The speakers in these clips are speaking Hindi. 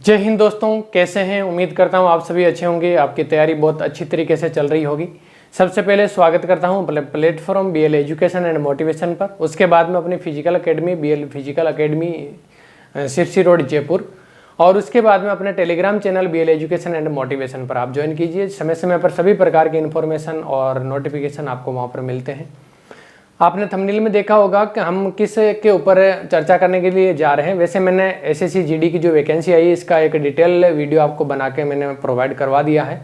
जय हिंद दोस्तों, कैसे हैं। उम्मीद करता हूं आप सभी अच्छे होंगे। आपकी तैयारी बहुत अच्छी तरीके से चल रही होगी। सबसे पहले स्वागत करता हूं platform BL education and motivation पर। उसके बाद में अपनी physical academy BL physical academy Sirsi road Jaipur, और उसके बाद में अपने Telegram channel BL education and motivation पर आप ज्वाइन कीजिए। समय समय पर सभी प्रकार की इन्फॉर्मेशन और नोटिफिकेशन आपको वहाँ पर मिलते हैं। आपने थंबनेल में देखा होगा कि हम किस के ऊपर चर्चा करने के लिए जा रहे हैं। वैसे मैंने एसएससी जीडी की जो वैकेंसी आई है, इसका एक डिटेल वीडियो आपको बना के मैंने प्रोवाइड करवा दिया है।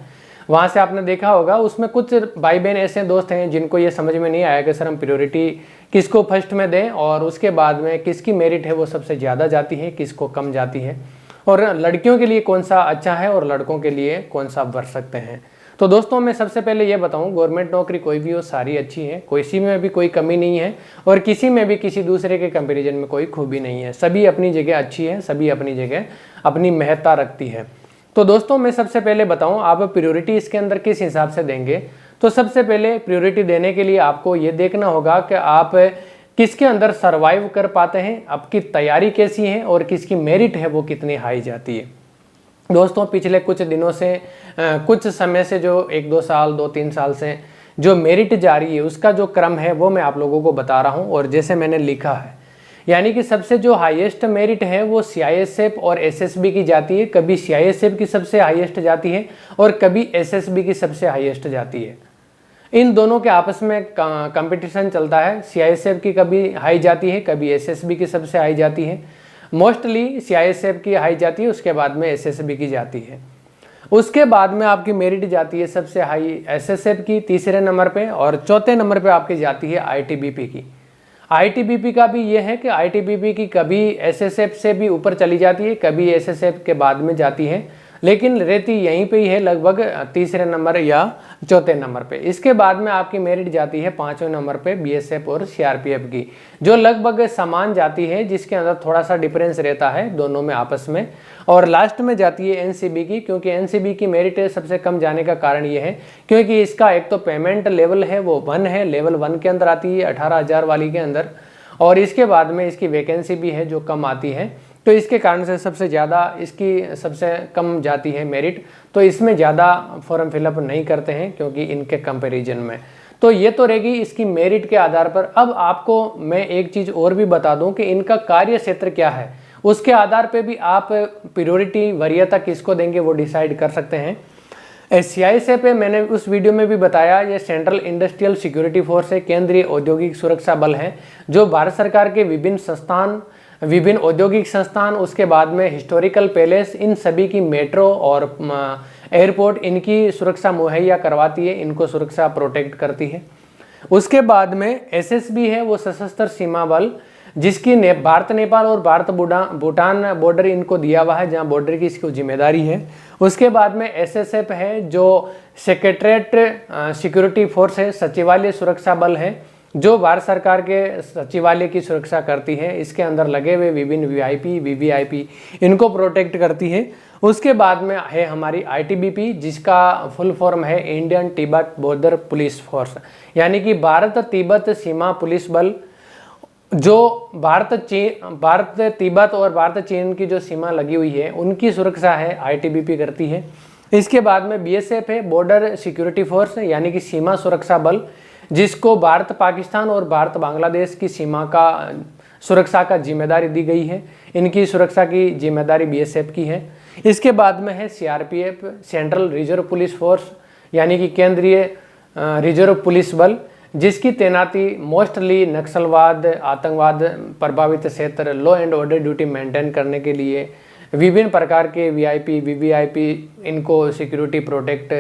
वहाँ से आपने देखा होगा, उसमें कुछ भाई बहन ऐसे दोस्त हैं जिनको ये समझ में नहीं आया कि सर हम प्रायोरिटी किसको फर्स्ट में दें, और उसके बाद में किसकी मेरिट है वो सबसे ज़्यादा जाती है, किसको कम जाती है, और लड़कियों के लिए कौन सा अच्छा है और लड़कों के लिए कौन सा बढ़ सकते हैं। तो दोस्तों, मैं सबसे पहले ये बताऊं, गवर्नमेंट नौकरी कोई भी हो सारी अच्छी है, किसी में भी कोई कमी नहीं है और किसी में भी किसी दूसरे के कंपैरिजन में कोई खूबी नहीं है। सभी अपनी जगह अच्छी है, सभी अपनी जगह अपनी महत्ता रखती है। तो दोस्तों, मैं सबसे पहले बताऊं आप प्रायोरिटी इसके अंदर किस हिसाब से देंगे। तो सबसे पहले प्रायोरिटी देने के लिए आपको ये देखना होगा कि आप किसके अंदर सर्वाइव कर पाते हैं, आपकी तैयारी कैसी है और किसकी मेरिट है वो कितनी हाई जाती है। दोस्तों, पिछले कुछ दिनों से कुछ समय से जो 1-2 साल 2-3 साल से जो मेरिट जारी है उसका जो क्रम है वो मैं आप लोगों को बता रहा हूं। और जैसे मैंने लिखा है, यानी कि सबसे जो हाईएस्ट मेरिट है वो सीआईएसएफ और एसएसबी की जाती है। कभी सीआईएसएफ की सबसे हाईएस्ट जाती है और कभी एसएसबी की सबसे हाईएस्ट जाती है। इन दोनों के आपस में कंपटीशन चलता है। सीआईएसएफ की कभी हाई जाती है, कभी एसएसबी की सबसे हाई जाती है। मोस्टली सीआईएसएफ की हाई जाती है, उसके बाद में एसएसबी की जाती है। उसके बाद में आपकी मेरिट जाती है सबसे हाई एसएसएफ की तीसरे नंबर पे, और चौथे नंबर पे आपकी जाती है आईटीबीपी की। आईटीबीपी का भी ये है कि आईटीबीपी की कभी एसएसएफ से भी ऊपर चली जाती है, कभी एसएसएफ के बाद में जाती है, लेकिन रहती यहीं पे ही है, लगभग तीसरे नंबर या चौथे नंबर पे। इसके बाद में आपकी मेरिट जाती है 5वें नंबर पे बीएसएफ और सीआरपीएफ की, जो लगभग समान जाती है, जिसके अंदर थोड़ा सा डिफरेंस रहता है दोनों में आपस में। और लास्ट में जाती है एनसीबी की, क्योंकि एनसीबी की मेरिट सबसे कम जाने का कारण ये है क्योंकि इसका एक तो पेमेंट लेवल है वो 1 है, लेवल 1 के अंदर आती है 18,000 वाली के अंदर, और इसके बाद में इसकी वैकेंसी भी है जो कम आती है। तो इसके कारण से सबसे ज़्यादा इसकी सबसे कम जाती है मेरिट, तो इसमें ज़्यादा फॉर्म फिलअप नहीं करते हैं क्योंकि इनके कंपैरिजन में। तो ये तो रहेगी इसकी मेरिट के आधार पर। अब आपको मैं एक चीज़ और भी बता दूं कि इनका कार्य क्षेत्र क्या है, उसके आधार पे भी आप प्रायोरिटी वरीयता किसको देंगे वो डिसाइड कर सकते हैं। सीआईएसएफ पे मैंने उस वीडियो में भी बताया, ये सेंट्रल इंडस्ट्रियल सिक्योरिटी फोर्स है, केंद्रीय औद्योगिक सुरक्षा बल है, जो भारत सरकार के विभिन्न औद्योगिक संस्थान, उसके बाद में हिस्टोरिकल पैलेस, इन सभी की मेट्रो और एयरपोर्ट, इनकी सुरक्षा मुहैया करवाती है, इनको सुरक्षा प्रोटेक्ट करती है। उसके बाद में एसएसबी है, वो सशस्त्र सीमा बल, जिसकी भारत नेपाल और भारत भूटान बॉर्डर इनको दिया हुआ है, जहां बॉर्डर की इसको जिम्मेदारी है। उसके बाद में एसएसएफ है, जो सेक्रेटरीट सिक्योरिटी फोर्स है, सचिवालय सुरक्षा बल है, जो भारत सरकार के सचिवालय की सुरक्षा करती है। इसके अंदर लगे हुए विभिन्न वीआईपी वीवीआईपी इनको प्रोटेक्ट करती है। उसके बाद में है हमारी आईटीबीपी, जिसका फुल फॉर्म है Indian Tibet border police force, यानी कि भारत तिब्बत सीमा पुलिस बल, जो भारत तिब्बत और भारत चीन की जो सीमा लगी हुई है उनकी सुरक्षा है आईटीबीपी करती है। इसके बाद में बीएसएफ है, बॉर्डर सिक्योरिटी फोर्स, यानी कि सीमा सुरक्षा बल, जिसको भारत पाकिस्तान और भारत बांग्लादेश की सीमा का सुरक्षा का जिम्मेदारी दी गई है। इनकी सुरक्षा की जिम्मेदारी बीएसएफ की है। इसके बाद में है CRPF, central reserve police force, यानी कि केंद्रीय रिजर्व पुलिस बल, जिसकी तैनाती मोस्टली नक्सलवाद, आतंकवाद प्रभावित क्षेत्र, law and order duty maintain करने के लिए, विभिन्न प्रकार के वीआईपी वीवीआईपी इनको सिक्योरिटी प्रोटेक्ट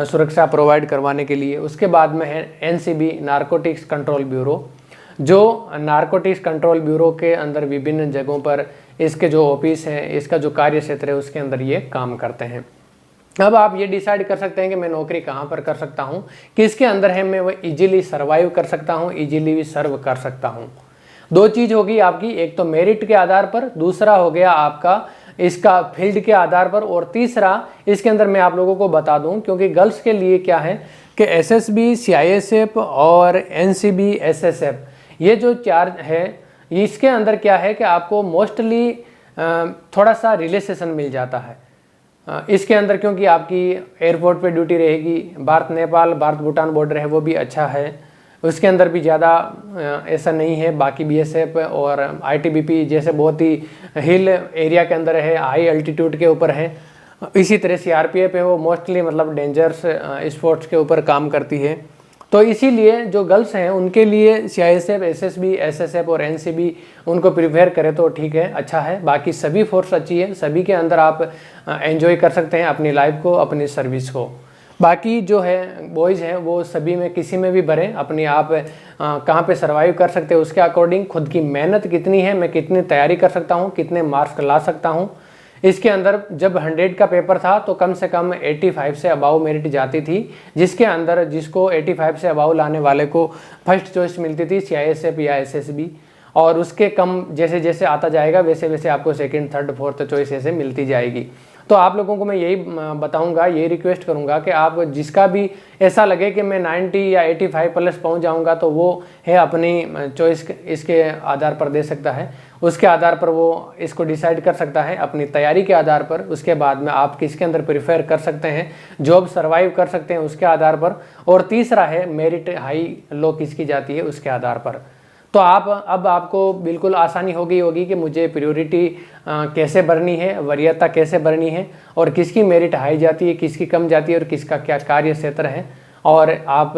सुरक्षा प्रोवाइड करवाने के लिए। उसके बाद में है एनसीबी, नारकोटिक्स कंट्रोल ब्यूरो, जो नारकोटिक्स कंट्रोल ब्यूरो के अंदर विभिन्न जगहों पर इसके जो ऑफिस हैं, इसका जो कार्य क्षेत्र है उसके अंदर ये काम करते हैं। अब आप ये डिसाइड कर सकते हैं कि मैं नौकरी कहाँ पर कर सकता हूँ, किसके अंदर है मैं वो इजीली सर्वाइव कर सकता हूँ, इजीली भी सर्व कर सकता हूँ। दो चीज़ होगी आपकी, एक तो मेरिट के आधार पर, दूसरा हो गया आपका इसका फील्ड के आधार पर, और तीसरा इसके अंदर मैं आप लोगों को बता दूं, क्योंकि गर्ल्स के लिए क्या है कि एसएसबी, सीआईएसएफ और एनसीबी, एसएसएफ, ये जो चार है, इसके अंदर क्या है कि आपको मोस्टली थोड़ा सा रिलैक्सेशन मिल जाता है इसके अंदर, क्योंकि आपकी एयरपोर्ट पे ड्यूटी रहेगी, भारत नेपाल भारत भूटान बॉर्डर है वो भी अच्छा है, उसके अंदर भी ज़्यादा ऐसा नहीं है। बाकी बीएसएफ और आईटीबीपी जैसे बहुत ही हिल एरिया के अंदर है, हाई अल्टीट्यूड के ऊपर है। इसी तरह सीआरपीएफ है वो मोस्टली मतलब डेंजरस स्पोर्ट्स के ऊपर काम करती है। तो इसीलिए जो गर्ल्स हैं उनके लिए सीआईएसएफ, एसएसबी, एसएसएफ और एनसीबी उनको प्रिपेयर करें तो ठीक है, अच्छा है। बाकी सभी फोर्स अच्छी है, सभी के अंदर आप एंजॉय कर सकते हैं अपनी लाइफ को, अपनी सर्विस को। बाकी जो है बॉयज़ हैं वो सभी में किसी में भी भरें, अपने आप कहाँ पे सर्वाइव कर सकते हैं उसके अकॉर्डिंग, खुद की मेहनत कितनी है, मैं कितनी तैयारी कर सकता हूँ, कितने मार्क्स ला सकता हूँ। इसके अंदर जब 100 का पेपर था तो कम से कम 85 से अबाव मेरिट जाती थी, जिसके अंदर जिसको 85 से अबाव लाने वाले को फर्स्ट चॉइस मिलती थी सीआईएसएफ या एसएसबी, और उसके कम जैसे जैसे आता जाएगा वैसे वैसे आपको सेकंड, थर्ड, फोर्थ चॉइस ऐसे मिलती जाएगी। तो आप लोगों को मैं यही बताऊंगा, यही रिक्वेस्ट करूंगा कि आप जिसका भी ऐसा लगे कि मैं 90 या 85 प्लस पहुंच जाऊंगा तो वो है अपनी चॉइस इसके आधार पर दे सकता है, उसके आधार पर वो इसको डिसाइड कर सकता है अपनी तैयारी के आधार पर। उसके बाद में आप किसके अंदर प्रिफेयर कर सकते हैं, जॉब सर्वाइव कर सकते हैं उसके आधार पर। और तीसरा है मेरिट हाई लो किसकी जाती है उसके आधार पर। तो अब आपको बिल्कुल आसानी होगी कि मुझे प्रायोरिटी कैसे भरनी है, वरीयता कैसे भरनी है, और किसकी मेरिट हाई जाती है, किसकी कम जाती है, और किसका क्या कार्य क्षेत्र है, और आप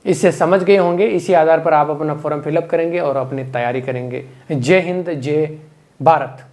इससे समझ गए होंगे। इसी आधार पर आप अपना फॉर्म फिलअप करेंगे और अपनी तैयारी करेंगे। जय हिंद, जय भारत।